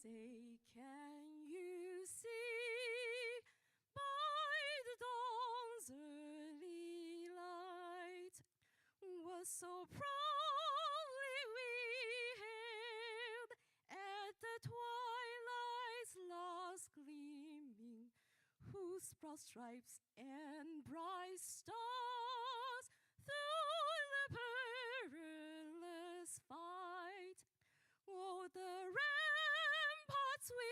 Say, can you see by the dawn's early light what so proudly we hailed at the twilight's last gleaming, whose broad stripes and bright stars through the perilous fight? Oh, the ramparts we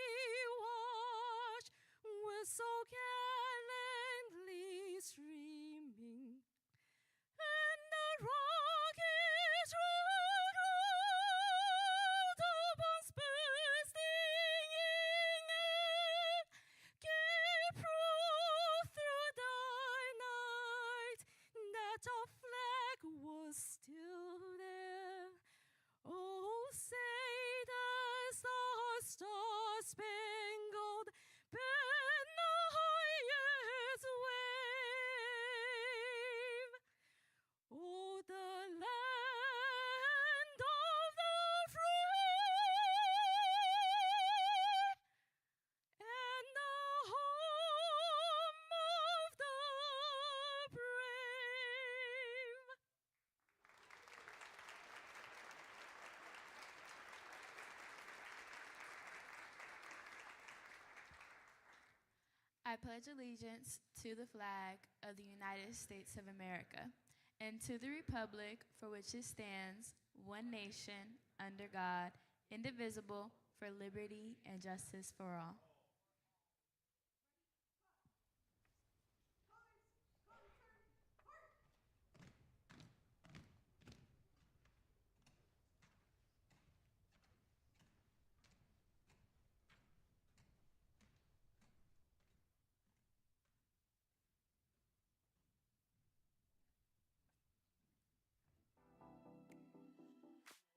watched were so gallantly streaming, and the rockets roared upon bursting in air, gave proof through the night that our flag was still there. Oh, say does the star-spangled banner yet wave? Oh, the land of the free and the home of the brave. I pledge allegiance to the flag of the United States of America and to the republic for which it stands, one nation, under God, indivisible, for liberty and justice for all.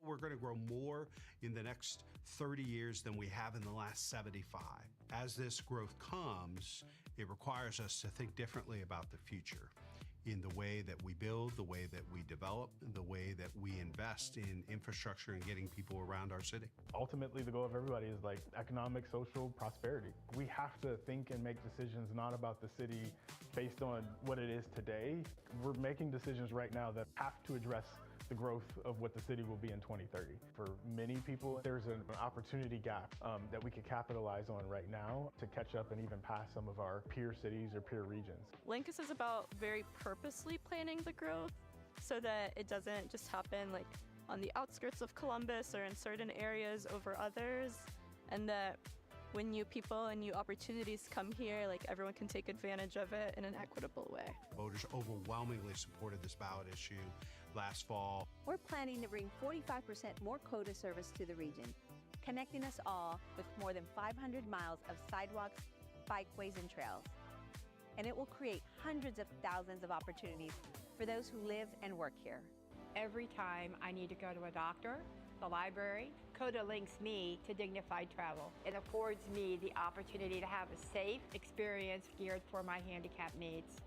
We're going to grow more in the next 30 years than we have in the last 75. As this growth comes, it requires us to think differently about the future in the way that we build, the way that we develop, the way that we invest in infrastructure and getting people around our city. Ultimately, the goal of everybody is like economic, social prosperity. We have to think and make decisions not about the city based on what it is today. We're making decisions right now that have to address the growth of what the city will be in 2030. For many people, there's an opportunity gap that we could capitalize on right now to catch up and even pass some of our peer cities or peer regions. Lincus is about very purposely planning the growth so that it doesn't just happen like on the outskirts of Columbus or in certain areas over others, and that when new people and new opportunities come here, like everyone can take advantage of it in an equitable way. Voters overwhelmingly supported this ballot issue last fall. We're planning to bring 45% more COTA service to the region, connecting us all with more than 500 miles of sidewalks, bikeways, and trails. And it will create hundreds of thousands of opportunities for those who live and work here. Every time I need to go to a doctor, the library, COTA links me to dignified travel. It affords me the opportunity to have a safe experience geared for my handicapped needs.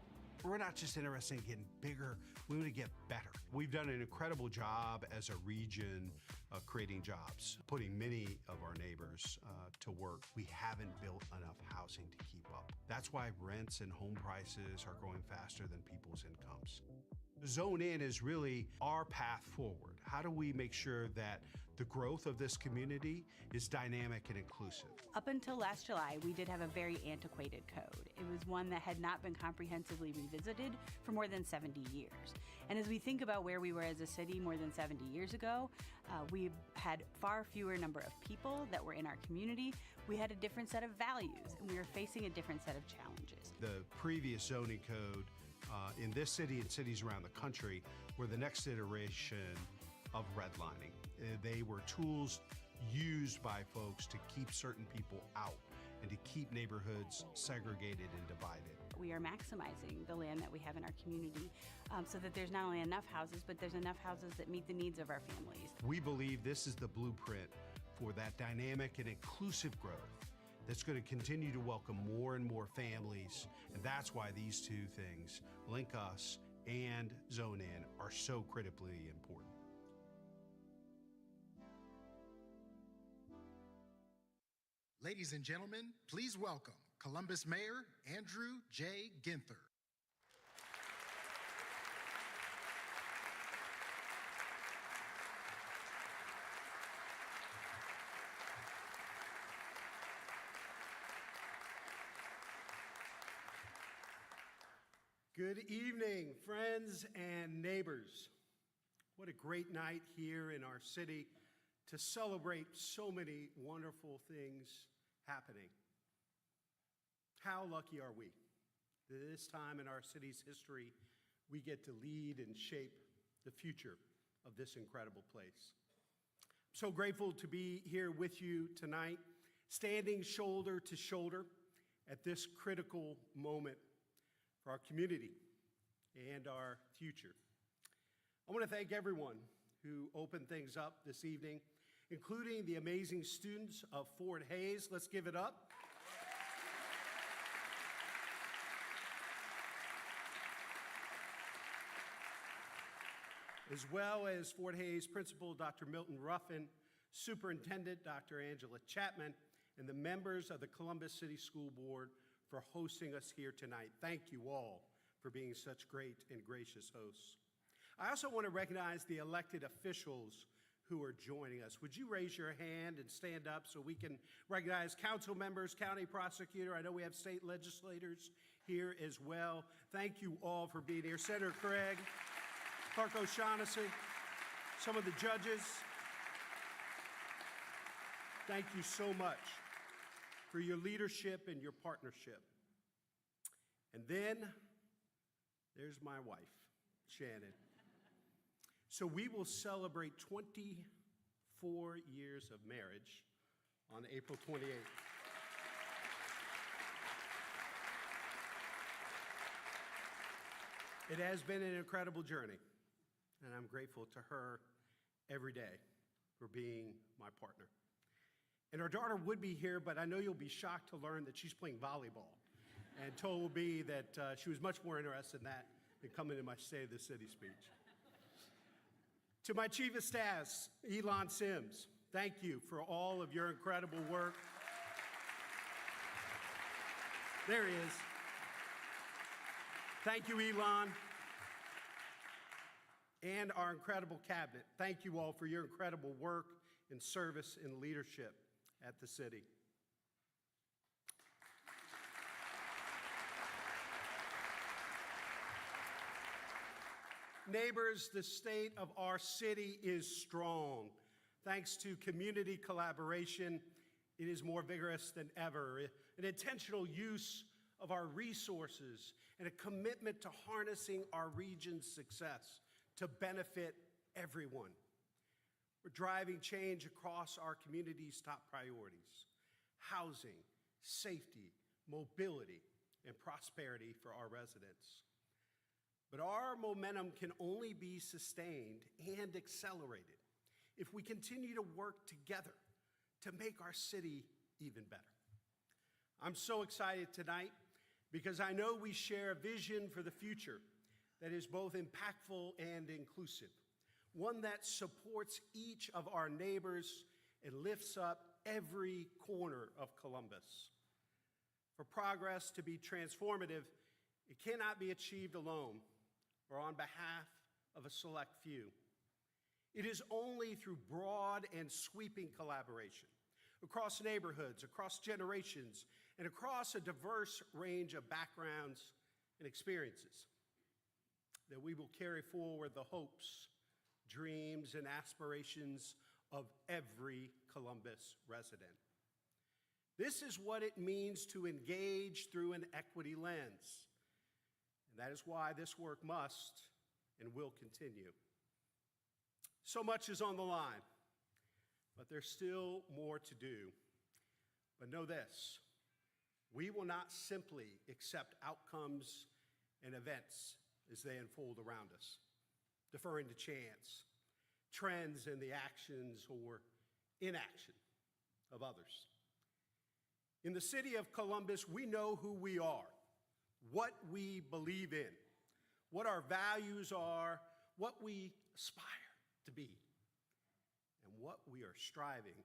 We're not just interested in getting bigger, we want to get better. We've done an incredible job as a region of creating jobs, putting many of our neighbors to work. We haven't built enough housing to keep up. That's why rents and home prices are growing faster than people's incomes. Zone In is really our path forward. How do we make sure that the growth of this community is dynamic and inclusive? Up until last July, we did have a very antiquated code. It was one that had not been comprehensively revisited for more than 70 years. And as we think about where we were as a city more than 70 years ago, we had far fewer number of people that were in our community. We had a different set of values, and we were facing a different set of challenges. The previous zoning code in this city and cities around the country were the next iteration of redlining. They were tools used by folks to keep certain people out and to keep neighborhoods segregated and divided. We are maximizing the land that we have in our community so that there's not only enough houses, but there's enough houses that meet the needs of our families. We believe this is the blueprint for that dynamic and inclusive growth that's going to continue to welcome more and more families. And that's why these two things, Link Us and Zone In, are so critically important. Ladies and gentlemen, please welcome Columbus Mayor Andrew J. Ginther. Good evening, friends and neighbors. What a great night here in our city to celebrate so many wonderful things happening. How lucky are we that this time in our city's history we get to lead and shape the future of this incredible place. I'm so grateful to be here with you tonight, standing shoulder to shoulder at this critical moment for our community and our future. I want to thank everyone who opened things up this evening, including the amazing students of Fort Hays. Let's give it up. As well as Fort Hays Principal Dr. Milton Ruffin, Superintendent Dr. Angela Chapman, and the members of the Columbus City School Board for hosting us here tonight. Thank you all for being such great and gracious hosts. I also want to recognize the elected officials who are joining us. Would you raise your hand and stand up so we can recognize council members, county prosecutor? I know we have state legislators here as well. Thank you all for being here. Senator Craig, Clark O'Shaughnessy, some of the judges. Thank you so much for your leadership and your partnership. And then there's my wife, Shannon. So we will celebrate 24 years of marriage on April 28th. It has been an incredible journey, and I'm grateful to her every day for being my partner. And our daughter would be here, but I know you'll be shocked to learn that she's playing volleyball, and told me that she was much more interested in that than coming to my State of the City speech. To my Chief of Staff, Elon Sims, thank you for all of your incredible work. There he is. Thank you, Elon. And our incredible cabinet, thank you all for your incredible work and service and leadership at the city. Neighbors, the state of our city is strong. Thanks to community collaboration, it is more vigorous than ever. An intentional use of our resources and a commitment to harnessing our region's success to benefit everyone. We're driving change across our community's top priorities: housing, safety, mobility, and prosperity for our residents. But our momentum can only be sustained and accelerated if we continue to work together to make our city even better. I'm so excited tonight because I know we share a vision for the future that is both impactful and inclusive, one that supports each of our neighbors and lifts up every corner of Columbus. For progress to be transformative, it cannot be achieved alone or on behalf of a select few. It is only through broad and sweeping collaboration across neighborhoods, across generations, and across a diverse range of backgrounds and experiences that we will carry forward the hopes, dreams, and aspirations of every Columbus resident. This is what it means to engage through an equity lens. And that is why this work must and will continue. So much is on the line, but there's still more to do. But know this, we will not simply accept outcomes and events as they unfold around us, deferring to chance, trends, and the actions or inaction of others. In the city of Columbus, we know who we are, what we believe in, what our values are, what we aspire to be, and what we are striving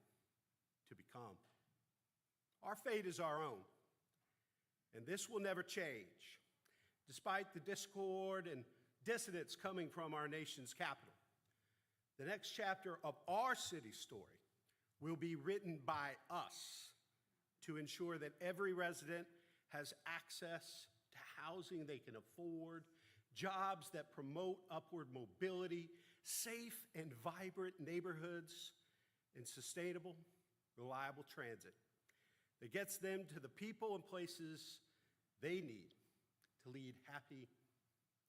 to become. Our fate is our own, and this will never change, despite the discord and dissonance coming from our nation's capital. The next chapter of our city's story will be written by us to ensure that every resident has access to housing they can afford, jobs that promote upward mobility, safe and vibrant neighborhoods, and sustainable, reliable transit that gets them to the people and places they need to lead happy,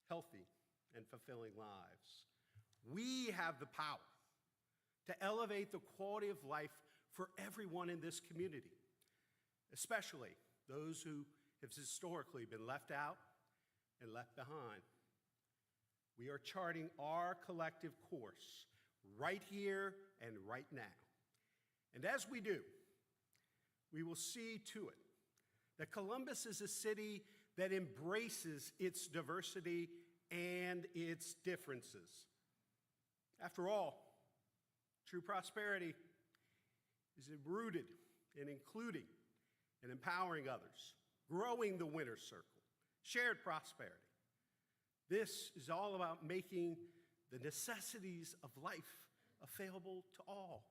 healthy, and fulfilling lives. We have the power to elevate the quality of life for everyone in this community, especially those who have historically been left out and left behind. We are charting our collective course right here and right now. And as we do, we will see to it that Columbus is a city that embraces its diversity and its differences. After all, true prosperity is rooted in including and empowering others, growing the winner's circle, shared prosperity. This is all about making the necessities of life available to all.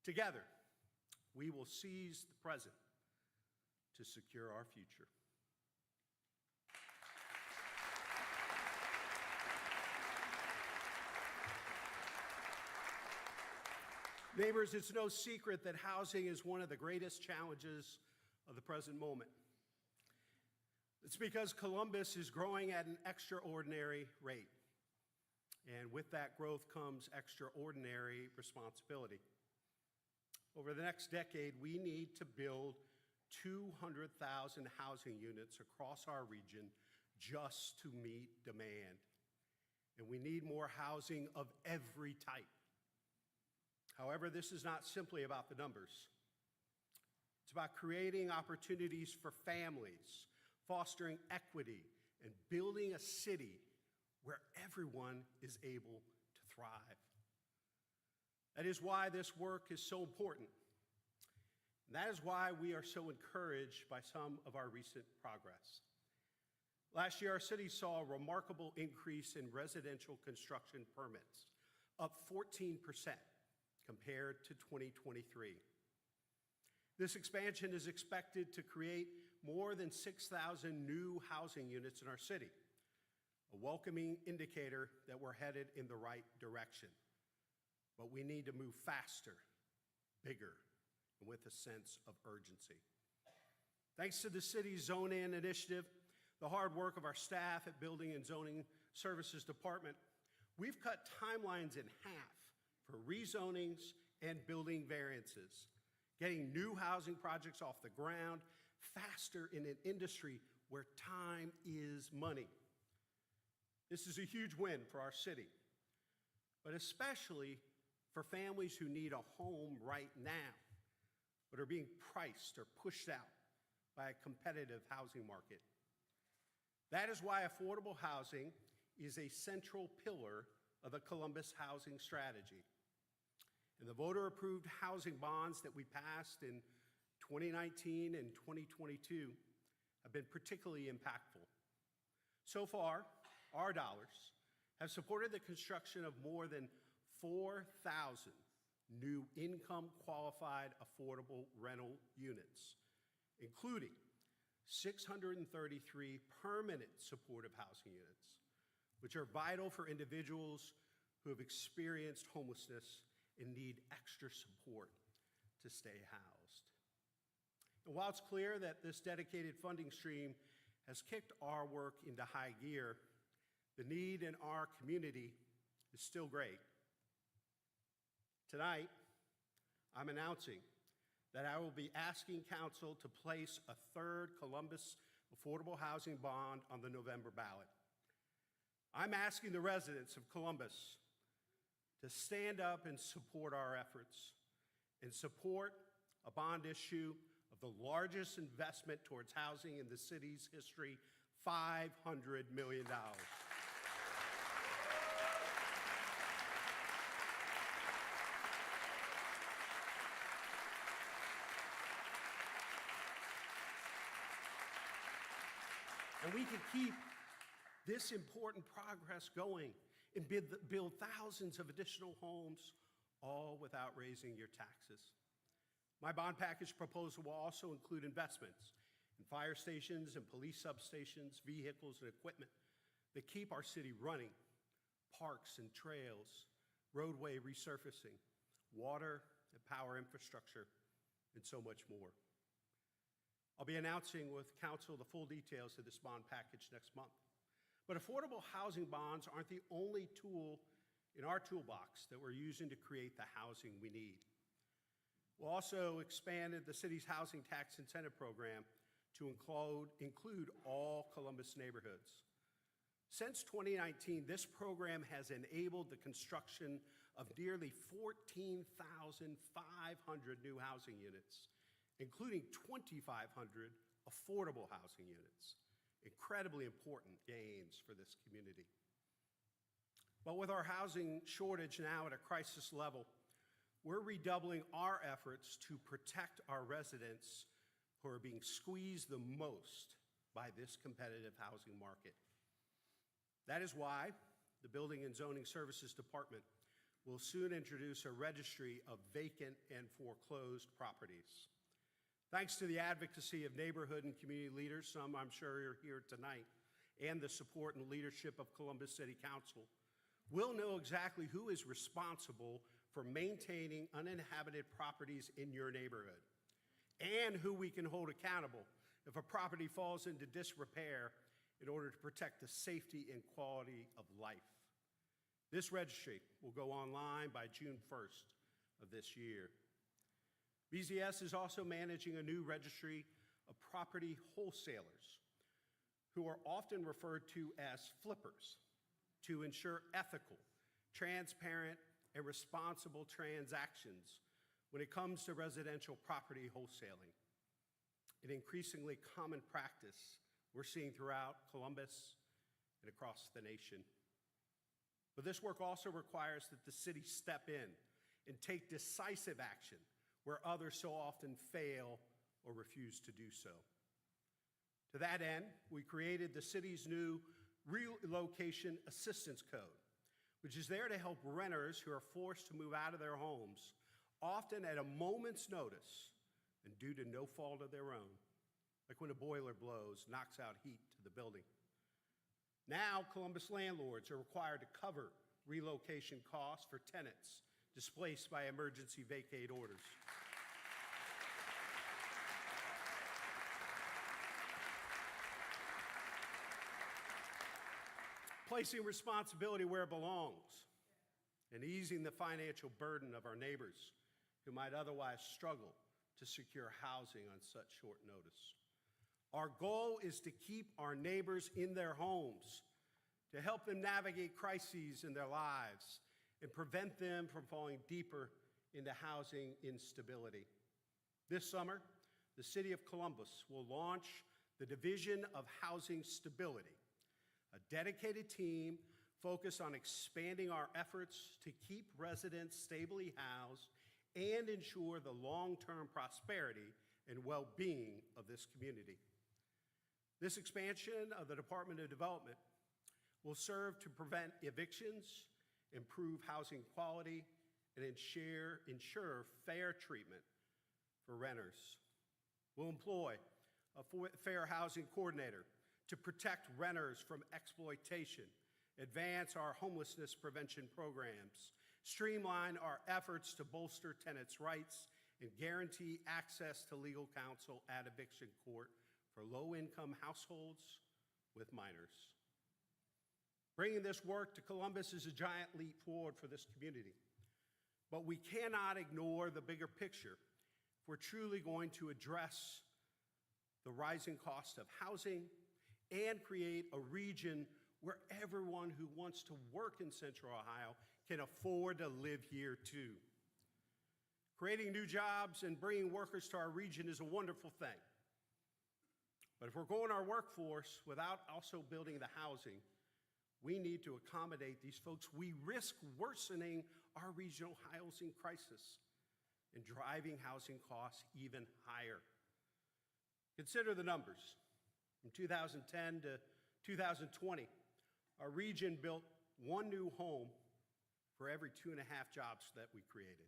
Together, we will seize the present to secure our future. Neighbors, it's no secret that housing is one of the greatest challenges of the present moment. It's because Columbus is growing at an extraordinary rate. And with that growth comes extraordinary responsibility. Over the next decade, we need to build 200,000 housing units across our region just to meet demand. And we need more housing of every type. However, this is not simply about the numbers. It's about creating opportunities for families, fostering equity, and building a city where everyone is able to thrive. That is why this work is so important. And that is why we are so encouraged by some of our recent progress. Last year, our city saw a remarkable increase in residential construction permits, up 14% compared to 2023. This expansion is expected to create more than 6,000 new housing units in our city, a welcoming indicator that we're headed in the right direction. But we need to move faster, bigger, and with a sense of urgency. Thanks to the city's Zone In initiative, the hard work of our staff at Building and Zoning Services Department, we've cut timelines in half for rezonings and building variances, getting new housing projects off the ground faster in an industry where time is money. This is a huge win for our city, but especially for families who need a home right now, but are being priced or pushed out by a competitive housing market. That is why affordable housing is a central pillar of the Columbus housing strategy. And the voter-approved housing bonds that we passed in 2019 and 2022 have been particularly impactful. So far, our dollars have supported the construction of more than 4,000 new income-qualified affordable rental units, including 633 permanent supportive housing units, which are vital for individuals who have experienced homelessness and need extra support to stay housed. And while it's clear that this dedicated funding stream has kicked our work into high gear, the need in our community is still great. Tonight, I'm announcing that I will be asking Council to place a third Columbus affordable housing bond on the November ballot. I'm asking the residents of Columbus to stand up and support our efforts and support a bond issue of the largest investment towards housing in the city's history, $500 million. And we can keep this important progress going and build thousands of additional homes, all without raising your taxes. My bond package proposal will also include investments in fire stations and police substations, vehicles and equipment that keep our city running, parks and trails, roadway resurfacing, water and power infrastructure, and so much more. I'll be announcing with Council the full details of this bond package next month. But affordable housing bonds aren't the only tool in our toolbox that we're using to create the housing we need. We'll also expanded the city's housing tax incentive program to include all Columbus neighborhoods. Since 2019, this program has enabled the construction of nearly 14,500 new housing units, including 2,500 affordable housing units. Incredibly important gains for this community. But with our housing shortage now at a crisis level, we're redoubling our efforts to protect our residents who are being squeezed the most by this competitive housing market. That is why the Building and Zoning Services Department will soon introduce a registry of vacant and foreclosed properties. Thanks to the advocacy of neighborhood and community leaders, some I'm sure are here tonight, and the support and leadership of Columbus City Council, we'll know exactly who is responsible for maintaining uninhabited properties in your neighborhood, and who we can hold accountable if a property falls into disrepair in order to protect the safety and quality of life. This registry will go online by June 1st of this year. BZS is also managing a new registry of property wholesalers, who are often referred to as flippers, to ensure ethical, transparent, and responsible transactions when it comes to residential property wholesaling. An increasingly common practice we're seeing throughout Columbus and across the nation. But this work also requires that the city step in and take decisive action where others so often fail or refuse to do so. To that end, we created the city's new Relocation Assistance Code, which is there to help renters who are forced to move out of their homes, often at a moment's notice and due to no fault of their own, like when a boiler blows, knocks out heat to the building. Now, Columbus landlords are required to cover relocation costs for tenants displaced by emergency vacate orders. Placing responsibility where it belongs and easing the financial burden of our neighbors who might otherwise struggle to secure housing on such short notice. Our goal is to keep our neighbors in their homes, to help them navigate crises in their lives and prevent them from falling deeper into housing instability. This summer, the City of Columbus will launch the Division of Housing Stability, a dedicated team focused on expanding our efforts to keep residents stably housed and ensure the long-term prosperity and well-being of this community. This expansion of the Department of Development will serve to prevent evictions, improve housing quality, and ensure fair treatment for renters. We'll employ a fair housing coordinator to protect renters from exploitation, advance our homelessness prevention programs, streamline our efforts to bolster tenants' rights, and guarantee access to legal counsel at eviction court for low-income households with minors. Bringing this work to Columbus is a giant leap forward for this community. But we cannot ignore the bigger picture if we're truly going to address the rising cost of housing and create a region where everyone who wants to work in Central Ohio can afford to live here too. Creating new jobs and bringing workers to our region is a wonderful thing. But if we're growing our workforce without also building the housing we need to accommodate these folks, we risk worsening our regional housing crisis and driving housing costs even higher. Consider the numbers. From 2010 to 2020, our region built one new home for every 2.5 jobs that we created.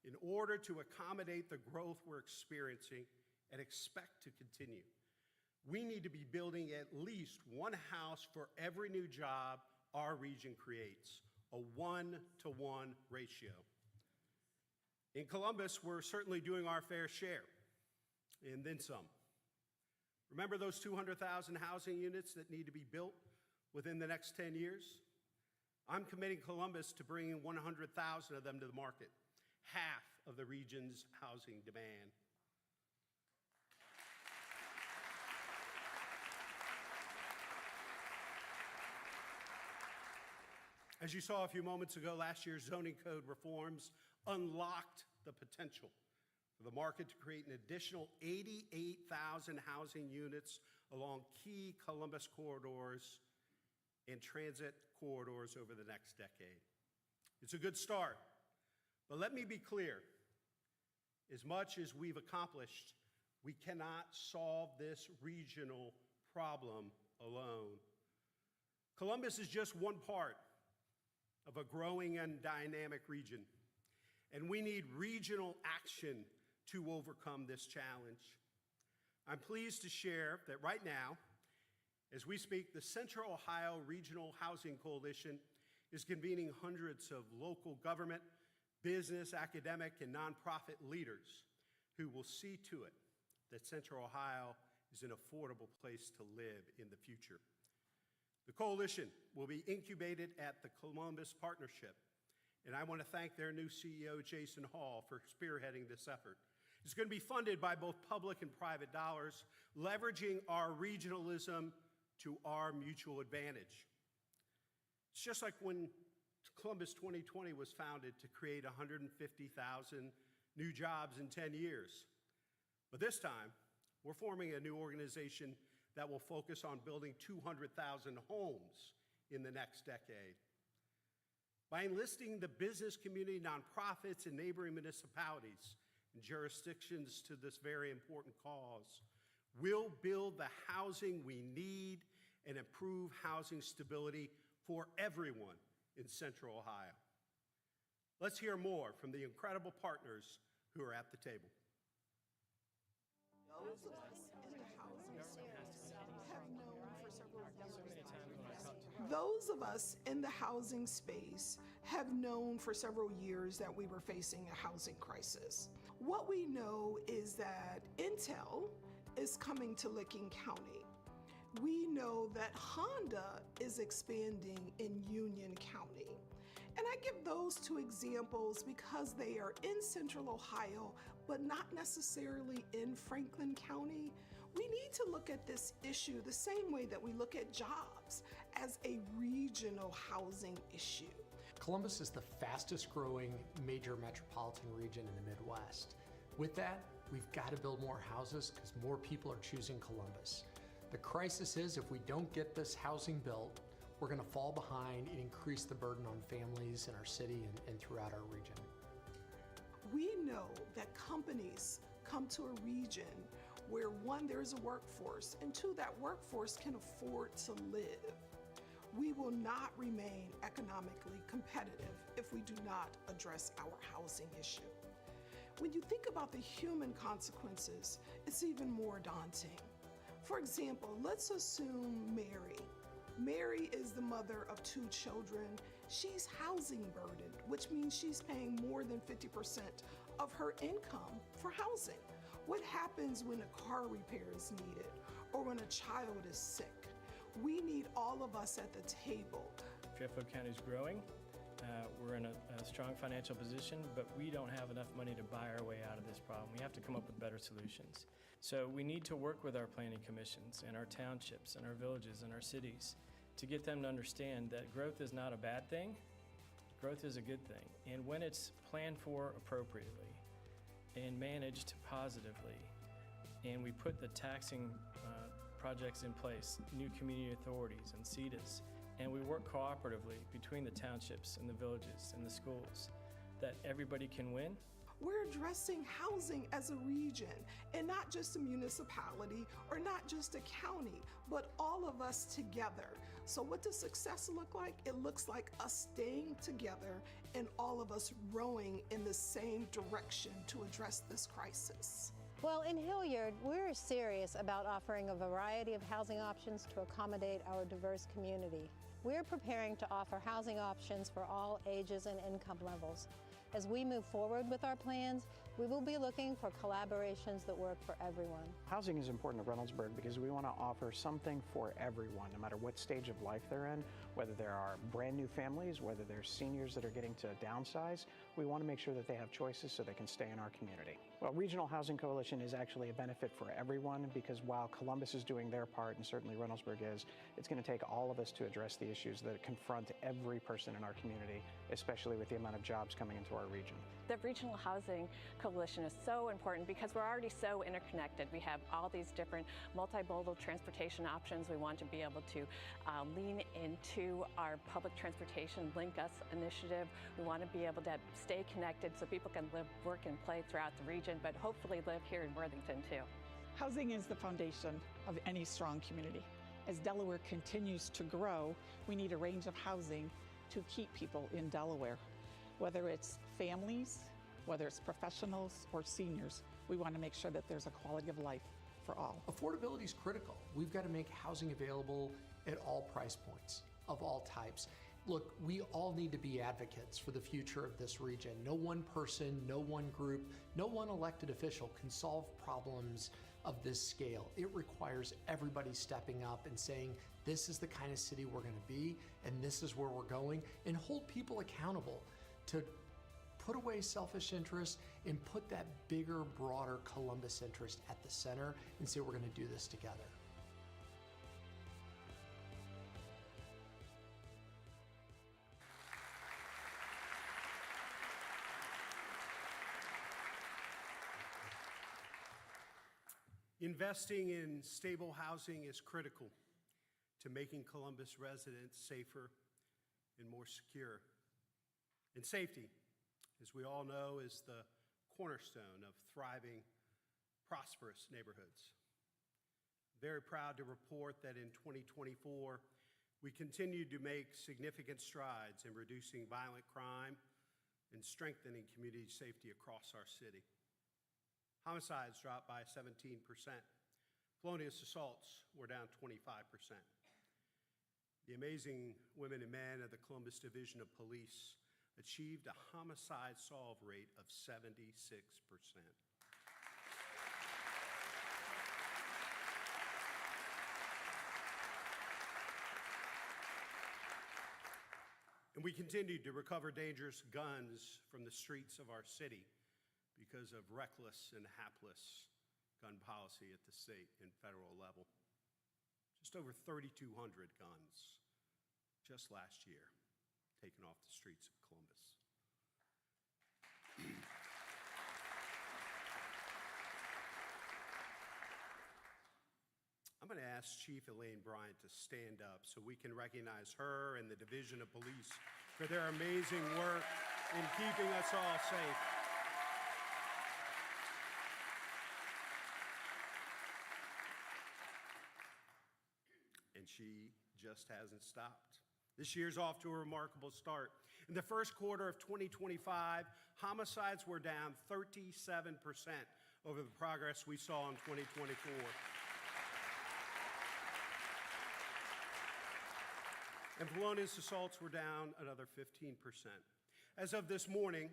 In order to accommodate the growth we're experiencing and expect to continue, we need to be building at least one house for every new job our region creates, a 1-to-1 ratio. In Columbus, we're certainly doing our fair share, and then some. Remember those 200,000 housing units that need to be built within the next 10 years? I'm committing Columbus to bringing 100,000 of them to the market, half of the region's housing demand. As you saw a few moments ago, last year's zoning code reforms unlocked the potential for the market to create an additional 88,000 housing units along key Columbus corridors and transit corridors over the next decade. It's a good start, but let me be clear. As much as we've accomplished, we cannot solve this regional problem alone. Columbus is just one part of a growing and dynamic region, and we need regional action to overcome this challenge. I'm pleased to share that right now, as we speak, the Central Ohio Regional Housing Coalition is convening hundreds of local government, business, academic, and nonprofit leaders who will see to it that Central Ohio is an affordable place to live in the future. The coalition will be incubated at the Columbus Partnership, and I want to thank their new CEO, Jason Hall, for spearheading this effort. It's going to be funded by both public and private dollars, leveraging our regionalism to our mutual advantage. It's just like when Columbus 2020 was founded to create 150,000 new jobs in 10 years. But this time, we're forming a new organization that will focus on building 200,000 homes in the next decade. By enlisting the business community, nonprofits, and neighboring municipalities and jurisdictions to this very important cause, we'll build the housing we need and improve housing stability for everyone in Central Ohio. Let's hear more from the incredible partners who are at the table. Those of us in the housing space have known for several years that we were facing a housing crisis. What we know is that Intel is coming to Licking County. We know that Honda is expanding in Union County. And I give those two examples because they are in Central Ohio, but not necessarily in Franklin County. We need to look at this issue the same way that we look at jobs, as a regional housing issue. Columbus is the fastest growing major metropolitan region in the Midwest. With that, we've got to build more houses because more people are choosing Columbus. The crisis is if we don't get this housing built, we're going to fall behind and increase the burden on families in our city and throughout our region. We know that companies come to a region where one, there's a workforce, and two, that workforce can afford to live. We will not remain economically competitive if we do not address our housing issue. When you think about the human consequences, it's even more daunting. For example, let's assume Mary. Mary is the mother of 2 children. She's housing burdened, which means she's paying more than 50% of her income for housing. What happens when a car repair is needed or when a child is sick? We need all of us at the table. Fairfield County is growing. We're in a strong financial position, but we don't have enough money to buy our way out of this problem. We have to come up with better solutions. So we need to work with our planning commissions and our townships and our villages and our cities to get them to understand that growth is not a bad thing. Growth is a good thing. And when it's planned for appropriately and managed positively, and we put the taxing projects in place, new community authorities and CEDAs, and we work cooperatively between the townships and the villages and the schools, that everybody can win. We're addressing housing as a region and not just a municipality or not just a county, but all of us together. So what does success look like? It looks like us staying together and all of us rowing in the same direction to address this crisis. Well, in Hilliard, we're serious about offering a variety of housing options to accommodate our diverse community. We're preparing to offer housing options for all ages and income levels. As we move forward with our plans, we will be looking for collaborations that work for everyone. Housing is important to Reynoldsburg because we want to offer something for everyone, no matter what stage of life they're in, whether there are brand new families, whether they're seniors that are getting to downsize. We want to make sure that they have choices so they can stay in our community. Well, Regional Housing Coalition is actually a benefit for everyone because while Columbus is doing their part, and certainly Reynoldsburg is, it's going to take all of us to address the issues that confront every person in our community, especially with the amount of jobs coming into our region. The Regional Housing Coalition is so important because we're already so interconnected. We have all these different multimodal transportation options. We want to be able to lean into our public transportation Link Us initiative. We want to be able to stay connected so people can live, work, and play throughout the region, but hopefully live here in Worthington too. Housing is the foundation of any strong community. As Delaware continues to grow, we need a range of housing to keep people in Delaware. Whether it's families, whether it's professionals or seniors, we want to make sure that there's a quality of life for all. Affordability is critical. We've got to make housing available at all price points, of all types. Look, we all need to be advocates for the future of this region. No one person, no one group, no one elected official can solve problems of this scale. It requires everybody stepping up and saying, this is the kind of city we're going to be, and this is where we're going, and hold people accountable to put away selfish interests and put that bigger, broader Columbus interest at the center and say we're going to do this together. Investing in stable housing is critical to making Columbus residents safer and more secure. And safety, as we all know, is the cornerstone of thriving, prosperous neighborhoods. Very proud to report that in 2024, we continued to make significant strides in reducing violent crime and strengthening community safety across our city. Homicides dropped by 17%. Felonious assaults were down 25%. The amazing women and men of the Columbus Division of Police achieved a homicide solve rate of 76%. And we continued to recover dangerous guns from the streets of our city because of reckless and hapless gun policy at the state and federal level. Just over 3,200 guns just last year taken off the streets of Columbus. I'm going to ask Chief Elaine Bryant to stand up so we can recognize her and the Division of Police for their amazing work in keeping us all safe. And she just hasn't stopped. This year's off to a remarkable start. In the first quarter of 2025, homicides were down 37% over the progress we saw in 2024. And felonious assaults were down another 15%. As of this morning,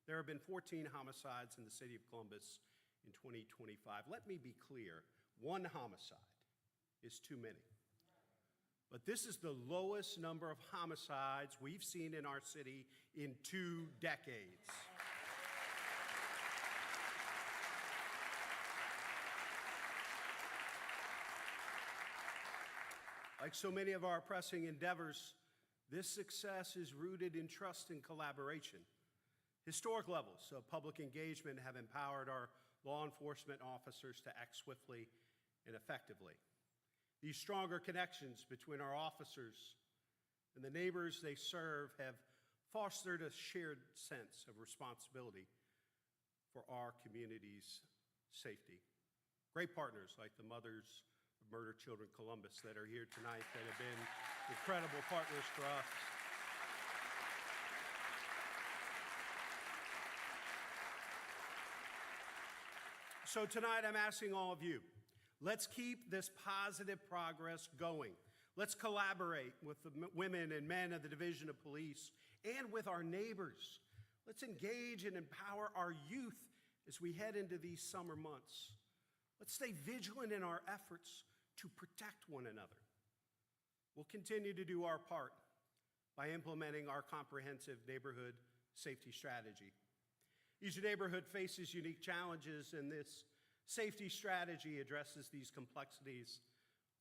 there have been 14 homicides in the city of Columbus in 2025. Let me be clear, one homicide is too many. But this is the lowest number of homicides we've seen in our city in 2 decades. Like so many of our pressing endeavors, this success is rooted in trust and collaboration. Historic levels of public engagement have empowered our law enforcement officers to act swiftly and effectively. These stronger connections between our officers and the neighbors they serve have fostered a shared sense of responsibility for our community's safety. Great partners like the Mothers of Murdered Children Columbus that are here tonight that have been incredible partners for us. So tonight I'm asking all of you, let's keep this positive progress going. Let's collaborate with the women and men of the Division of Police and with our neighbors. Let's engage and empower our youth as we head into these summer months. Let's stay vigilant in our efforts to protect one another. We'll continue to do our part by implementing our comprehensive neighborhood safety strategy. Each neighborhood faces unique challenges, and this safety strategy addresses these complexities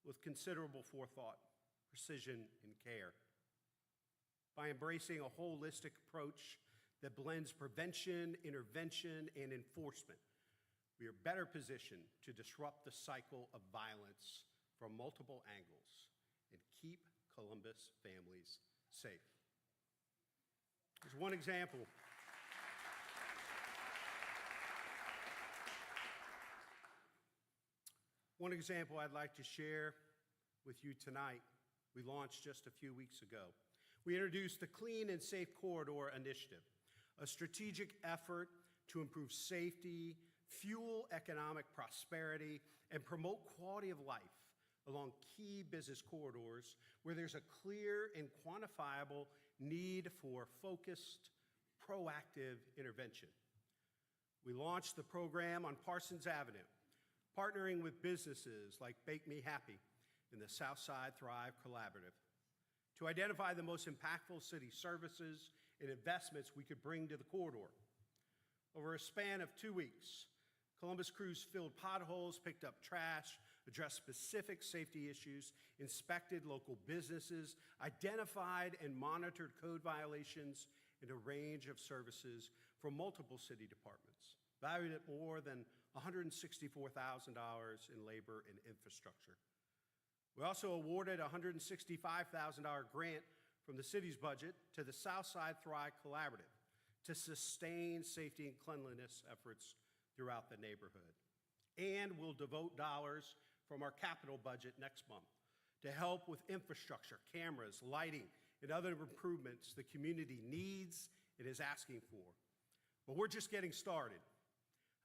with considerable forethought, precision, and care. By embracing a holistic approach that blends prevention, intervention, and enforcement, we are better positioned to disrupt the cycle of violence from multiple angles and keep Columbus families safe. There's one example. One example I'd like to share with you tonight, we launched just a few weeks ago. We introduced the Clean and Safe Corridor Initiative, a strategic effort to improve safety, fuel economic prosperity, and promote quality of life along key business corridors where there's a clear and quantifiable need for focused, proactive intervention. We launched the program on Parsons Avenue, partnering with businesses like Bake Me Happy and the Southside Thrive Collaborative to identify the most impactful city services and investments we could bring to the corridor. Over a span of 2 weeks, Columbus crews filled potholes, picked up trash, addressed specific safety issues, inspected local businesses, identified and monitored code violations, and a range of services from multiple city departments, valued at more than $164,000 in labor and infrastructure. We also awarded a $165,000 grant from the city's budget to the Southside Thrive Collaborative to sustain safety and cleanliness efforts throughout the neighborhood. And we'll devote dollars from our capital budget next month to help with infrastructure, cameras, lighting, and other improvements the community needs and is asking for. But we're just getting started.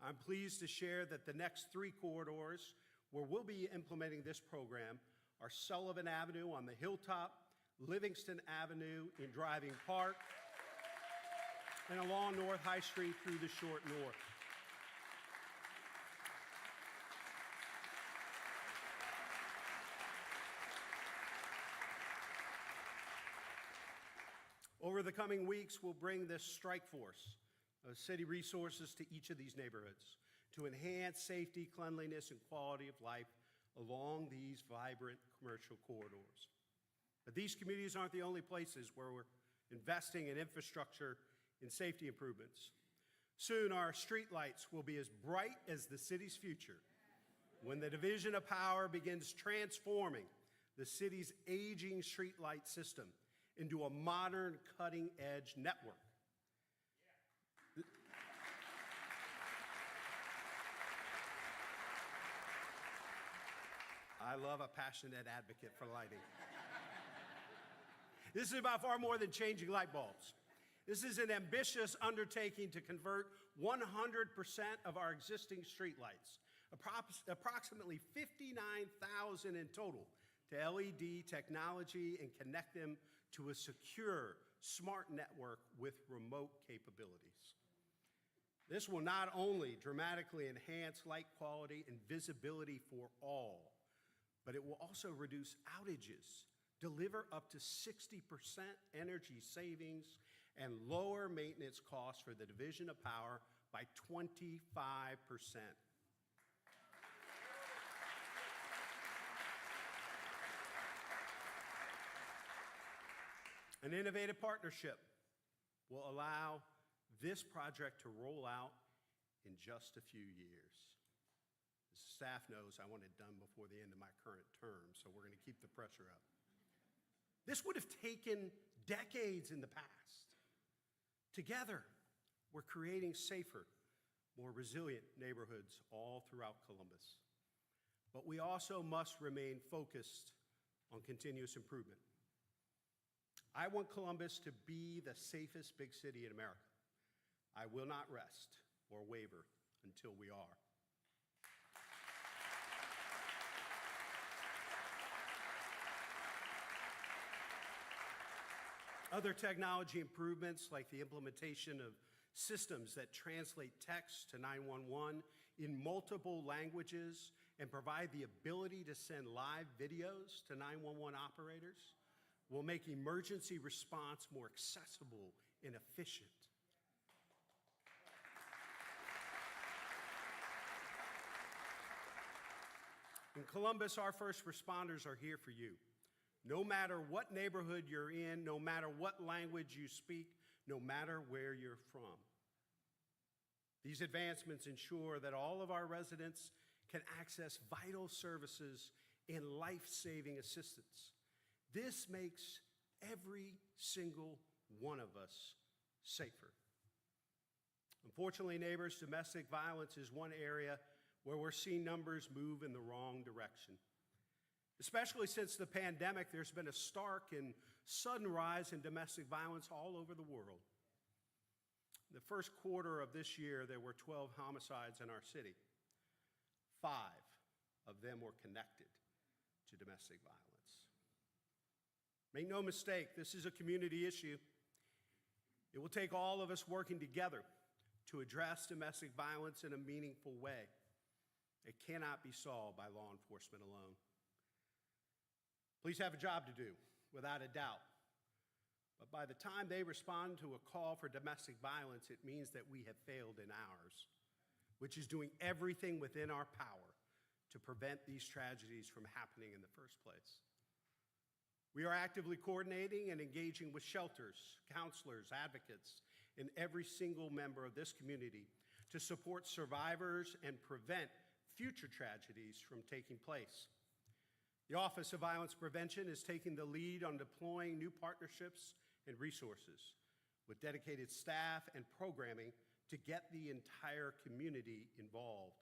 I'm pleased to share that the next 3 corridors where we'll be implementing this program are Sullivan Avenue on the Hilltop, Livingston Avenue in Driving Park, and along North High Street through the Short North. Over the coming weeks, we'll bring this strike force of city resources to each of these neighborhoods to enhance safety, cleanliness, and quality of life along these vibrant commercial corridors. But these communities aren't the only places where we're investing in infrastructure and safety improvements. Soon, our streetlights will be as bright as the city's future when the division of power begins transforming the city's aging streetlight system into a modern, cutting-edge network. I love a passionate advocate for lighting. This is about far more than changing light bulbs. This is an ambitious undertaking to convert 100% of our existing streetlights, approximately 59,000 in total, to LED technology and connect them to a secure, smart network with remote capabilities. This will not only dramatically enhance light quality and visibility for all, but it will also reduce outages, deliver up to 60% energy savings, and lower maintenance costs for the division of power by 25%. An innovative partnership will allow this project to roll out in just a few years. As staff knows, I want it done before the end of my current term, so we're going to keep the pressure up. This would have taken decades in the past. Together, we're creating safer, more resilient neighborhoods all throughout Columbus. But we also must remain focused on continuous improvement. I want Columbus to be the safest big city in America. I will not rest or waver until we are. Other technology improvements, like the implementation of systems that translate text to 911 in multiple languages and provide the ability to send live videos to 911 operators, will make emergency response more accessible and efficient. In Columbus, our first responders are here for you. No matter what neighborhood you're in, no matter what language you speak, no matter where you're from. These advancements ensure that all of our residents can access vital services and life-saving assistance. This makes every single one of us safer. Unfortunately, neighbors, domestic violence is one area where we're seeing numbers move in the wrong direction. Especially since the pandemic, there's been a stark and sudden rise in domestic violence all over the world. In the first quarter of this year, there were 12 homicides in our city. 5 of them were connected to domestic violence. Make no mistake, this is a community issue. It will take all of us working together to address domestic violence in a meaningful way. It cannot be solved by law enforcement alone. Police have a job to do, without a doubt. But by the time they respond to a call for domestic violence, it means that we have failed in ours, which is doing everything within our power to prevent these tragedies from happening in the first place. We are actively coordinating and engaging with shelters, counselors, advocates, and every single member of this community to support survivors and prevent future tragedies from taking place. The Office of Violence Prevention is taking the lead on deploying new partnerships and resources with dedicated staff and programming to get the entire community involved.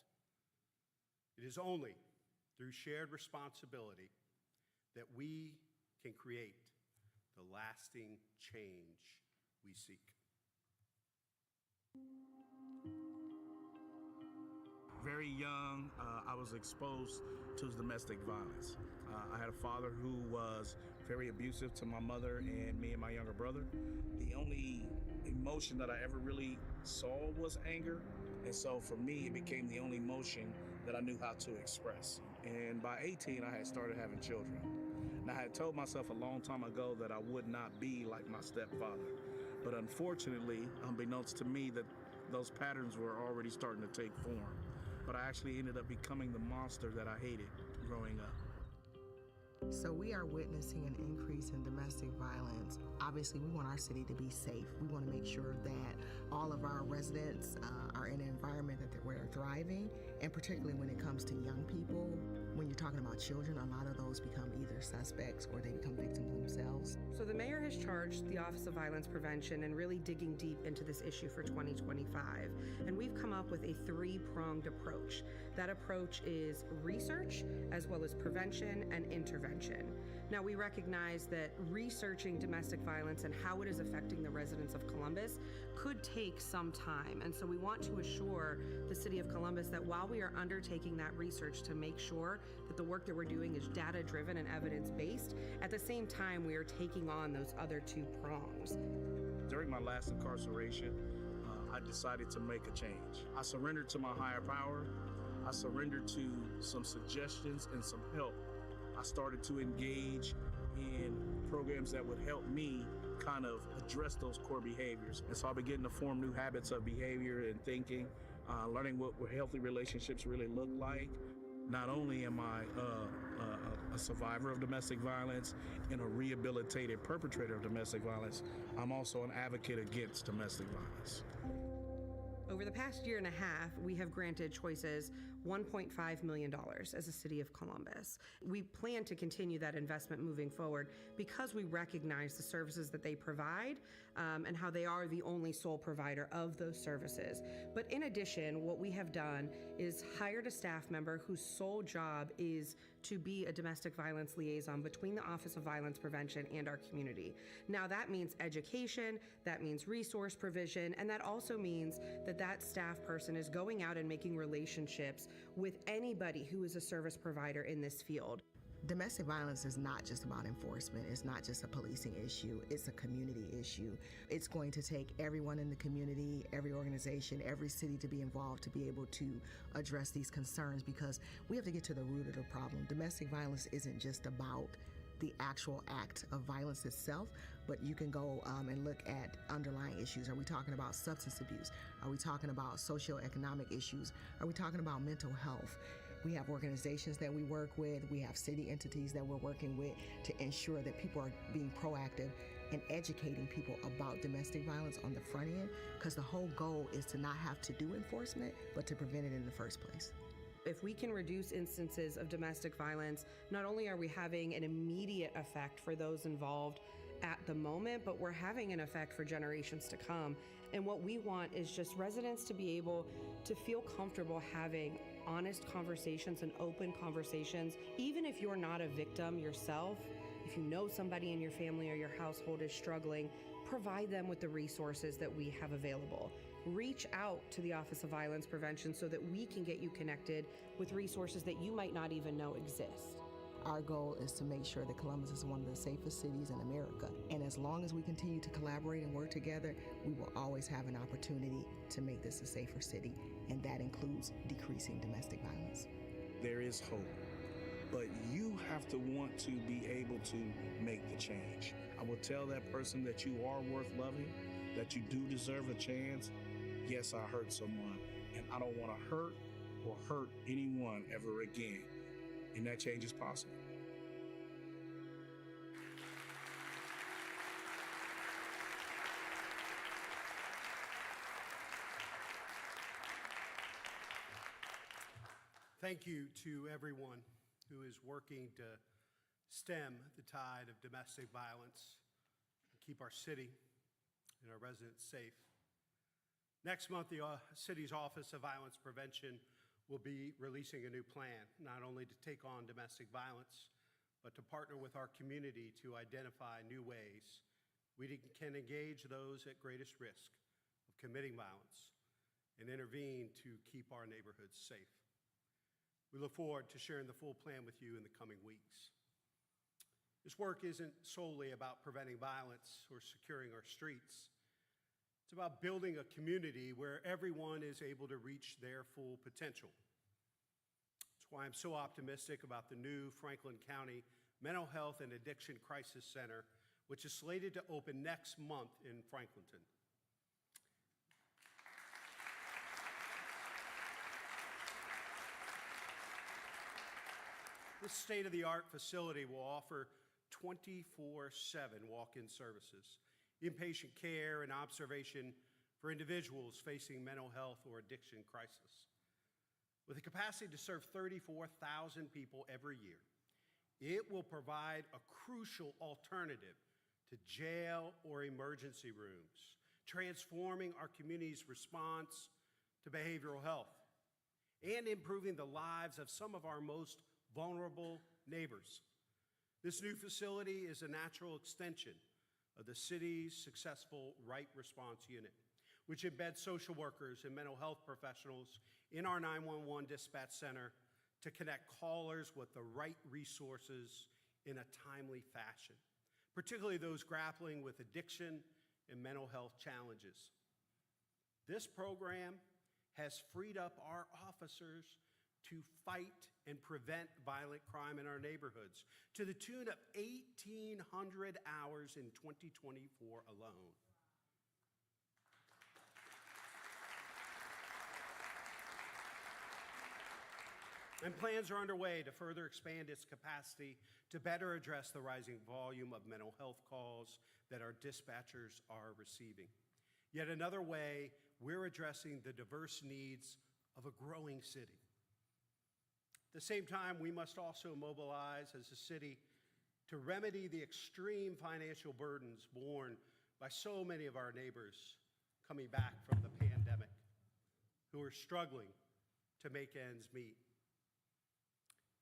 It is only through shared responsibility that we can create the lasting change we seek. Very young, I was exposed to domestic violence. I had a father who was very abusive to my mother and me and my younger brother. The only emotion that I ever really saw was anger. And so for me, it became the only emotion that I knew how to express. And by 18, I had started having children. And I had told myself a long time ago that I would not be like my stepfather. But unfortunately, unbeknownst to me, that those patterns were already starting to take form. But I actually ended up becoming the monster that I hated growing up. So we are witnessing an increase in domestic violence. Obviously, we want our city to be safe. We want to make sure that all of our residents are in an environment that they're thriving, and particularly when it comes to young people. When you're talking about children, a lot of those become either suspects or they become victims themselves. So the mayor has charged the Office of Violence Prevention and really digging deep into this issue for 2025. And we've come up with a 3-pronged approach. That approach is research, as well as prevention and intervention. Now, we recognize that researching domestic violence and how it is affecting the residents of Columbus could take some time. And so we want to assure the city of Columbus that while we are undertaking that research to make sure that the work that we're doing is data-driven and evidence-based, at the same time, we are taking on those other 2 prongs. During my last incarceration, I decided to make a change. I surrendered to my higher power. I surrendered to some suggestions and some help. I started to engage in programs that would help me kind of address those core behaviors. And so I began to form new habits of behavior and thinking, learning what healthy relationships really look like. Not only am I a survivor of domestic violence and a rehabilitated perpetrator of domestic violence, I'm also an advocate against domestic violence. Over the past year and a half, we have granted choices $1.5 million as a city of Columbus. We plan to continue that investment moving forward because we recognize the services that they provide and how they are the only sole provider of those services. But in addition, what we have done is hired a staff member whose sole job is to be a domestic violence liaison between the Office of Violence Prevention and our community. Now that means education, that means resource provision, and that also means that that staff person is going out and making relationships with anybody who is a service provider in this field. Domestic violence is not just about enforcement. It's not just a policing issue. It's a community issue. It's going to take everyone in the community, every organization, every city to be involved to be able to address these concerns, because we have to get to the root of the problem. Domestic violence isn't just about the actual act of violence itself, but you can go and look at underlying issues. Are we talking about substance abuse? Are we talking about socioeconomic issues? Are we talking about mental health? We have organizations that we work with. We have city entities that we're working with to ensure that people are being proactive and educating people about domestic violence on the front end, because the whole goal is to not have to do enforcement, but to prevent it in the first place. If we can reduce instances of domestic violence, not only are we having an immediate effect for those involved at the moment, but we're having an effect for generations to come. And what we want is just residents to be able to feel comfortable having honest conversations and open conversations. Even if you're not a victim yourself, if you know somebody in your family or your household is struggling, provide them with the resources that we have available. Reach out to the Office of Violence Prevention so that we can get you connected with resources that you might not even know exist. Our goal is to make sure that Columbus is one of the safest cities in America. And as long as we continue to collaborate and work together, we will always have an opportunity to make this a safer city. And that includes decreasing domestic violence. There is hope, but you have to want to be able to make the change. I will tell that person that you are worth loving, that you do deserve a chance. Yes, I hurt someone, and I don't want to hurt or hurt anyone ever again. And that change is possible. Thank you to everyone who is working to stem the tide of domestic violence and keep our city and our residents safe. Next month, the city's Office of Violence Prevention will be releasing a new plan, not only to take on domestic violence, but to partner with our community to identify new ways we can engage those at greatest risk of committing violence and intervene to keep our neighborhoods safe. We look forward to sharing the full plan with you in the coming weeks. This work isn't solely about preventing violence or securing our streets. It's about building a community where everyone is able to reach their full potential. That's why I'm so optimistic about the new Franklin County Mental Health and Addiction Crisis Center, which is slated to open next month in Franklinton. This state-of-the-art facility will offer 24/7 walk-in services, inpatient care, and observation for individuals facing mental health or addiction crisis. With a capacity to serve 34,000 people every year, it will provide a crucial alternative to jail or emergency rooms, transforming our community's response to behavioral health and improving the lives of some of our most vulnerable neighbors. This new facility is a natural extension of the city's successful Right Response Unit, which embeds social workers and mental health professionals in our 911 dispatch center to connect callers with the right resources in a timely fashion, particularly those grappling with addiction and mental health challenges. This program has freed up our officers to fight and prevent violent crime in our neighborhoods to the tune of 1,800 hours in 2024 alone. And plans are underway to further expand its capacity to better address the rising volume of mental health calls that our dispatchers are receiving. Yet another way we're addressing the diverse needs of a growing city At the same time, we must also mobilize as a city to remedy the extreme financial burdens borne by so many of our neighbors coming back from the pandemic, who are struggling to make ends meet.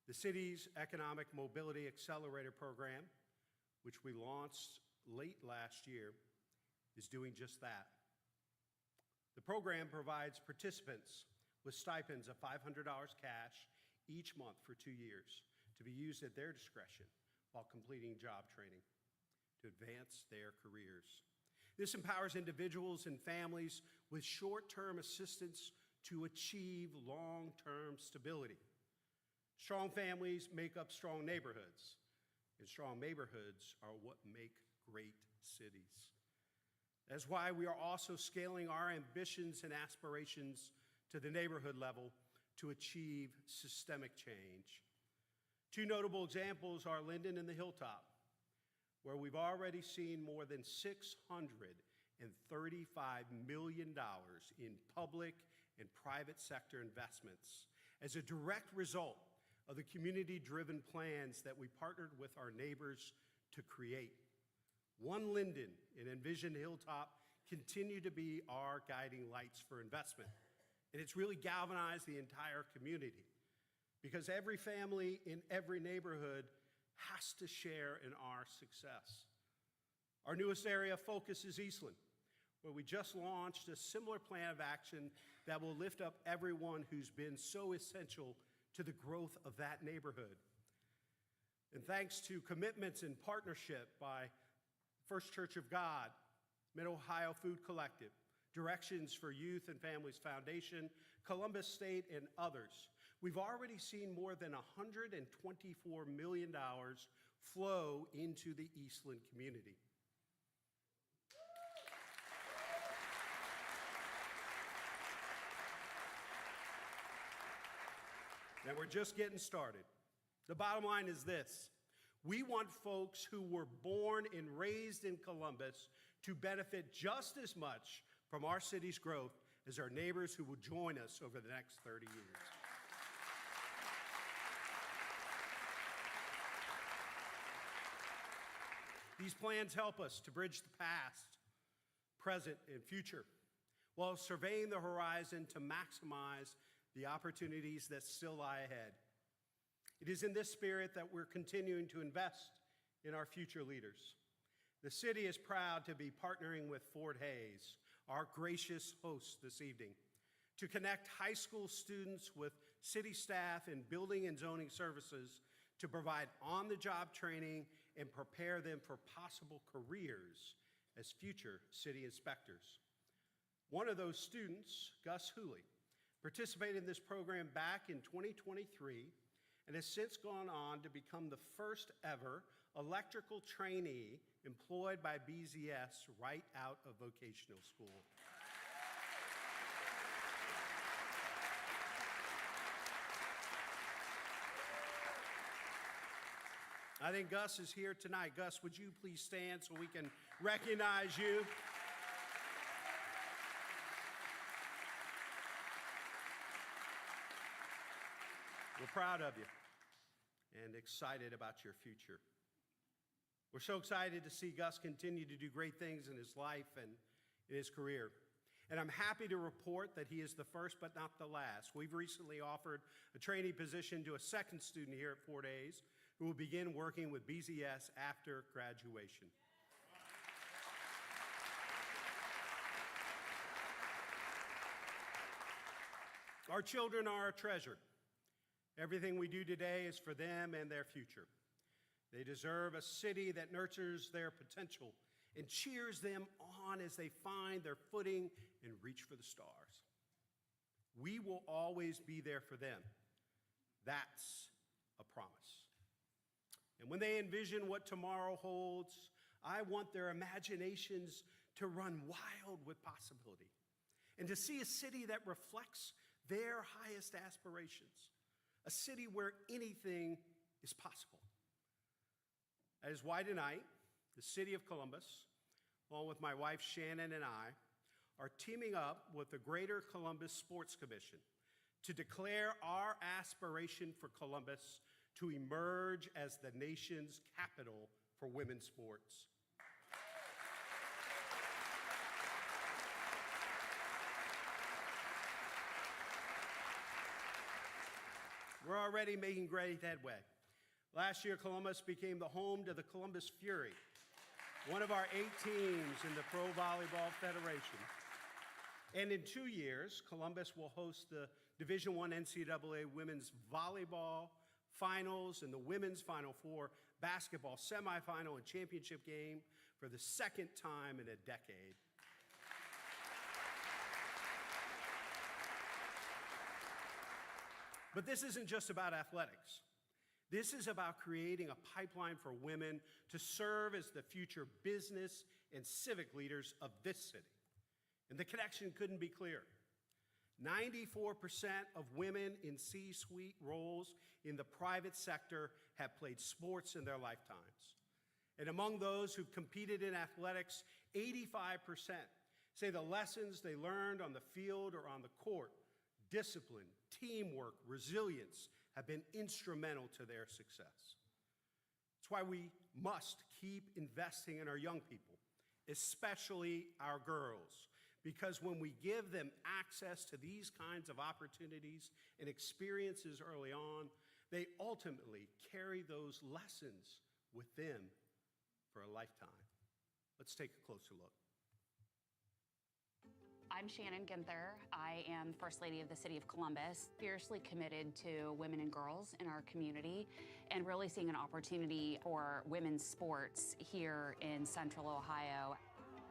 The city's Economic Mobility Accelerator Program, which we launched late last year, is doing just that. The program provides participants with stipends of $500 cash each month for 2 years to be used at their discretion while completing job training to advance their careers. This empowers individuals and families with short-term assistance to achieve long-term stability. Strong families make up strong neighborhoods, and strong neighborhoods are what make great cities. That's why we are also scaling our ambitions and aspirations to the neighborhood level to achieve systemic change. Two notable examples are Linden and the Hilltop, where we've already seen more than $635 million in public and private sector investments as a direct result of the community-driven plans that we partnered with our neighbors to create. One Linden and Envision Hilltop continue to be our guiding lights for investment. And it's really galvanized the entire community because every family in every neighborhood has to share in our success. Our newest area of focus is Eastland, where we just launched a similar plan of action that will lift up everyone who's been so essential to the growth of that neighborhood. And thanks to commitments and partnership by First Church of God, Mid-Ohio Food Collective, Directions for Youth and Families Foundation, Columbus State, and others, we've already seen more than $124 million flow into the Eastland community. And we're just getting started. The bottom line is this: we want folks who were born and raised in Columbus to benefit just as much from our city's growth as our neighbors who will join us over the next 30 years. These plans help us to bridge the past, present, and future while surveying the horizon to maximize the opportunities that still lie ahead. It is in this spirit that we're continuing to invest in our future leaders. The city is proud to be partnering with Fort Hayes, our gracious host this evening, to connect high school students with city staff and building and zoning services to provide on-the-job training and prepare them for possible careers as future city inspectors. One of those students, Gus Hooley, participated in this program back in 2023 and has since gone on to become the first ever electrical trainee employed by BZS right out of vocational school. I think Gus is here tonight. Gus, would you please stand so we can recognize you? We're proud of you and excited about your future. We're so excited to see Gus continue to do great things in his life and in his career. And I'm happy to report that he is the first but not the last. We've recently offered a trainee position to a second student here at Fort Hayes who will begin working with BZS after graduation. Our children are our treasure. Everything we do today is for them and their future. They deserve a city that nurtures their potential and cheers them on as they find their footing and reach for the stars. We will always be there for them. That's a promise. And when they envision what tomorrow holds, I want their imaginations to run wild with possibility and to see a city that reflects their highest aspirations, a city where anything is possible. That is why tonight, the city of Columbus, along with my wife Shannon and I, are teaming up with the Greater Columbus Sports Commission to declare our aspiration for Columbus to emerge as the nation's capital for women's sports. We're already making great headway. Last year, Columbus became the home to the Columbus Fury, one of our 8 teams in the Pro Volleyball Federation. And in 2 years, Columbus will host the Division I NCAA Women's Volleyball Finals and the Women's Final Four Basketball Semifinal and Championship game for the second time in a decade. But this isn't just about athletics. This is about creating a pipeline for women to serve as the future business and civic leaders of this city. And the connection couldn't be clearer. 94% of women in C-suite roles in the private sector have played sports in their lifetimes. And among those who've competed in athletics, 85% say the lessons they learned on the field or on the court, discipline, teamwork, resilience, have been instrumental to their success. That's why we must keep investing in our young people, especially our girls, because when we give them access to these kinds of opportunities and experiences early on, they ultimately carry those lessons with them for a lifetime. Let's take a closer look. I'm Shannon Ginther. I am First Lady of the City of Columbus, fiercely committed to women and girls in our community and really seeing an opportunity for women's sports here in Central Ohio.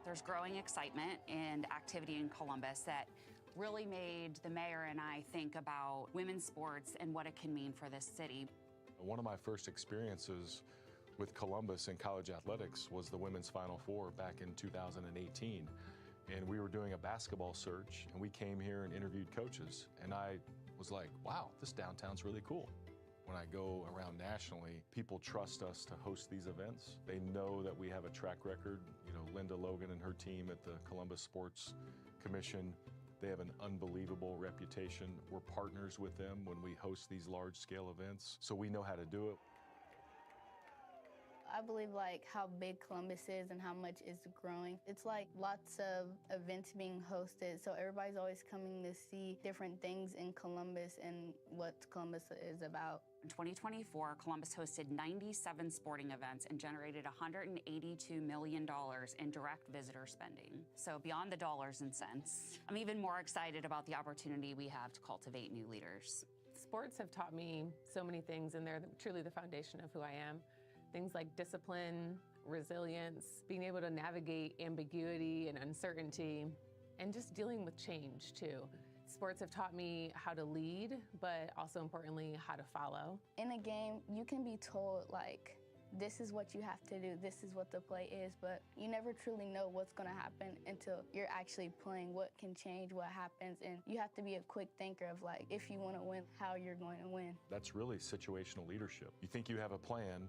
There's growing excitement and activity in Columbus that really made the mayor and I think about women's sports and what it can mean for this city. One of my first experiences with Columbus in college athletics was the Women's Final Four back in 2018. And we were doing a basketball search, and we came here and interviewed coaches. And I was like, wow, this downtown's really cool. When I go around nationally, people trust us to host these events. They know that we have a track record. You know, Linda Logan and her team at the Columbus Sports Commission, they have an unbelievable reputation. We're partners with them when we host these large-scale events, so we know how to do it. I believe how big Columbus is and how much it's growing. It's lots of events being hosted, so everybody's always coming to see different things in Columbus and what Columbus is about. In 2024, Columbus hosted 97 sporting events and generated $182 million in direct visitor spending. So beyond the dollars and cents, I'm even more excited about the opportunity we have to cultivate new leaders. Sports have taught me so many things, and they're truly the foundation of who I am. Things like discipline, resilience, being able to navigate ambiguity and uncertainty, and just dealing with change too. Sports have taught me how to lead, but also importantly, how to follow. In a game, you can be told this is what you have to do, this is what the play is, but you never truly know what's gonna happen until you're actually playing, what can change, what happens, and you have to be a quick thinker of if you wanna win, how you're going to win. That's really situational leadership. You think you have a plan,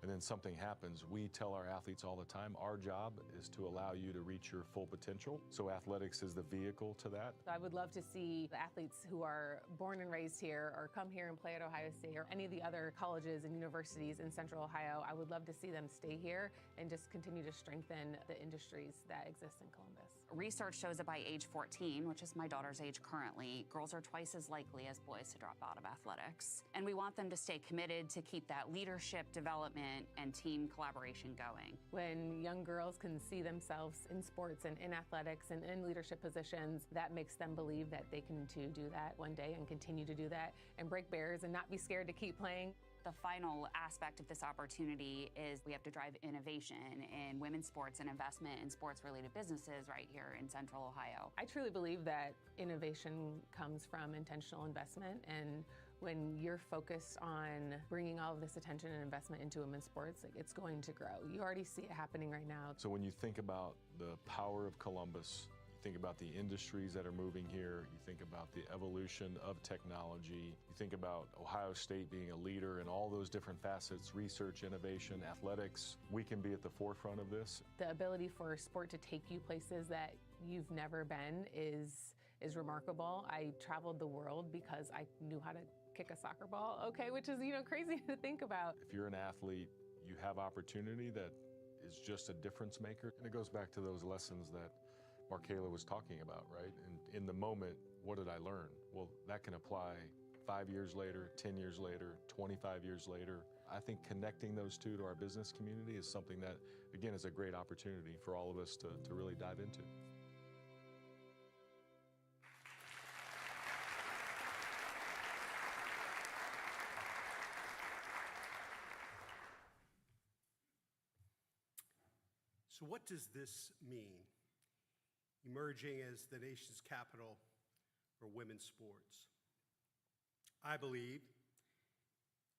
and then something happens. We tell our athletes all the time, our job is to allow you to reach your full potential. So athletics is the vehicle to that. I would love to see the athletes who are born and raised here or come here and play at Ohio State or any of the other colleges and universities in Central Ohio. I would love to see them stay here and just continue to strengthen the industries that exist in Columbus. Research shows that by age 14, which is my daughter's age currently, girls are twice as likely as boys to drop out of athletics. And we want them to stay committed to keep that leadership, development, and team collaboration going. When young girls can see themselves in sports and in athletics and in leadership positions, that makes them believe that they can too do that one day and continue to do that and break barriers and not be scared to keep playing. The final aspect of this opportunity is we have to drive innovation in women's sports and investment in sports-related businesses right here in Central Ohio. I truly believe that innovation comes from intentional investment, and when you're focused on bringing all of this attention and investment into women's sports, it's going to grow. You already see it happening right now. So when you think about the power of Columbus, you think about the industries that are moving here, you think about the evolution of technology, you think about Ohio State being a leader in all those different facets, research, innovation, athletics, we can be at the forefront of this. The ability for sport to take you places that you've never been is is remarkable. I traveled the world because I knew how to kick a soccer ball, okay, which is, crazy to think about. If you're an athlete, you have opportunity that is just a difference maker. And it goes back to those lessons that Markayla was talking about, right? And in the moment, what did I learn? Well, that can apply 5 years later, 10 years later, 25 years later. I think connecting those two to our business community is something that, again, is a great opportunity for all of us to really dive into. So what does this mean? Emerging as the nation's capital for women's sports. I believe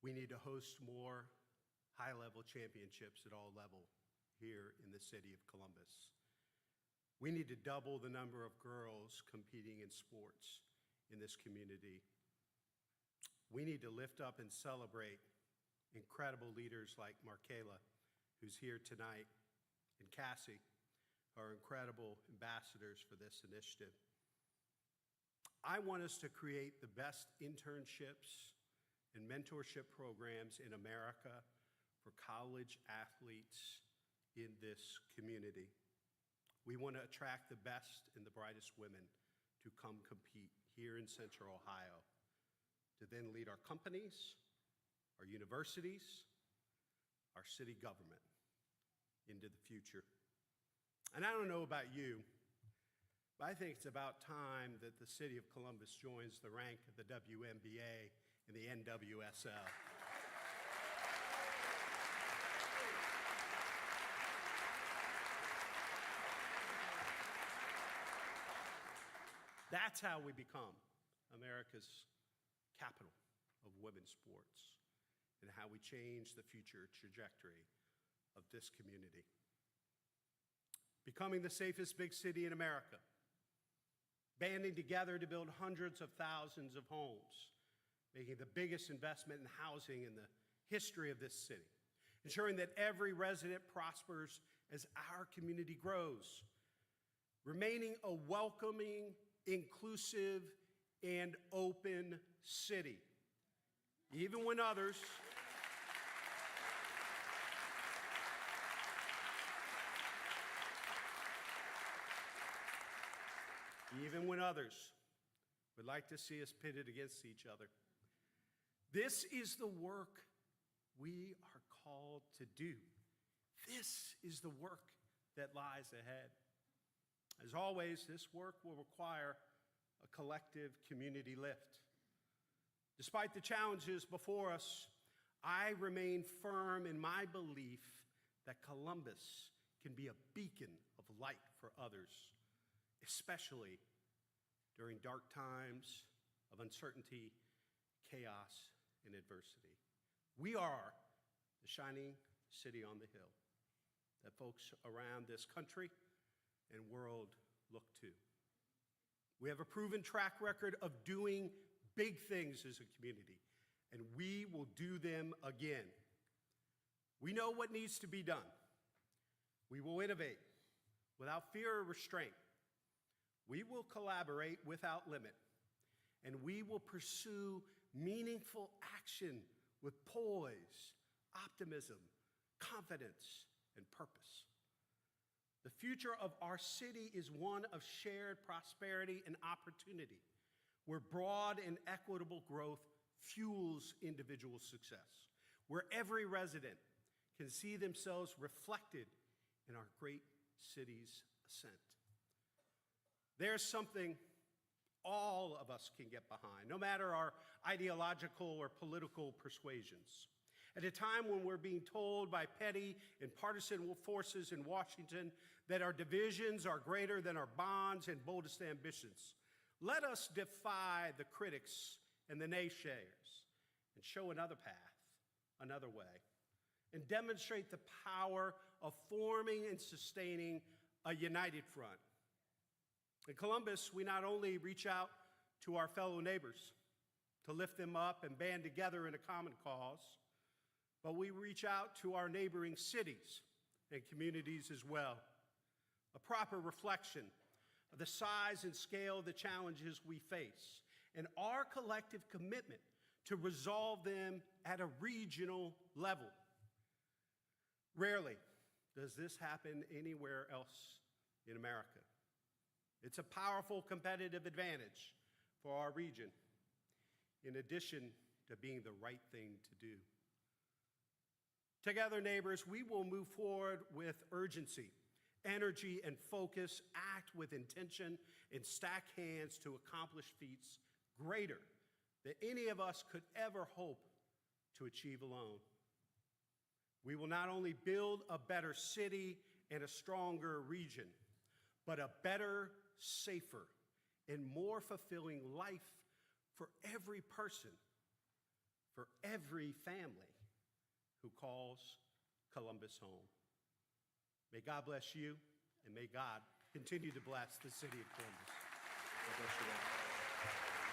we need to host more high-level championships at all levels here in the city of Columbus. We need to double the number of girls competing in sports in this community. We need to lift up and celebrate incredible leaders like Markayla, who's here tonight, and Cassie, are incredible ambassadors for this initiative. I want us to create the best internships and mentorship programs in America for college athletes in this community. We want to attract the best and the brightest women to come compete here in Central Ohio, to then lead our companies, our universities, our city government into the future. And I don't know about you, but I think it's about time that the city of Columbus joins the rank of the WNBA and the NWSL. That's how we become America's capital of women's sports, and how we change the future trajectory of this community. Becoming the safest big city in America, banding together to build hundreds of thousands of homes, making the biggest investment in housing in the history of this city, ensuring that every resident prospers as our community grows, remaining a welcoming, inclusive, and open city, even when others would like to see us pitted against each other. This is the work we are called to do. This is the work that lies ahead. As always, this work will require a collective community lift. Despite the challenges before us, I remain firm in my belief that Columbus can be a beacon of light for others, especially during dark times of uncertainty, chaos, and adversity. We are the shining city on the hill that folks around this country and world look to. We have a proven track record of doing big things as a community, and we will do them again. We know what needs to be done. We will innovate without fear or restraint. We will collaborate without limit, and we will pursue meaningful action with poise, optimism, confidence, and purpose. The future of our city is one of shared prosperity and opportunity, where broad and equitable growth fuels individual success, where every resident can see themselves reflected in our great city's ascent. There's something all of us can get behind, no matter our ideological or political persuasions. At a time when we're being told by petty and partisan forces in Washington that our divisions are greater than our bonds and boldest ambitions, let us defy the critics and the naysayers and show another path, another way, and demonstrate the power of forming and sustaining a united front. In Columbus, we not only reach out to our fellow neighbors to lift them up and band together in a common cause, but we reach out to our neighboring cities and communities as well. A proper reflection of the size and scale of the challenges we face and our collective commitment to resolve them at a regional level. Rarely does this happen anywhere else in America. It's a powerful competitive advantage for our region, in addition to being the right thing to do. Together, neighbors, we will move forward with urgency, energy, and focus, act with intention, and stack hands to accomplish feats greater than any of us could ever hope to achieve alone. We will not only build a better city and a stronger region, but a better, safer, and more fulfilling life for every person, for every family who calls Columbus home. May God bless you, and may God continue to bless the city of Columbus. God bless you all.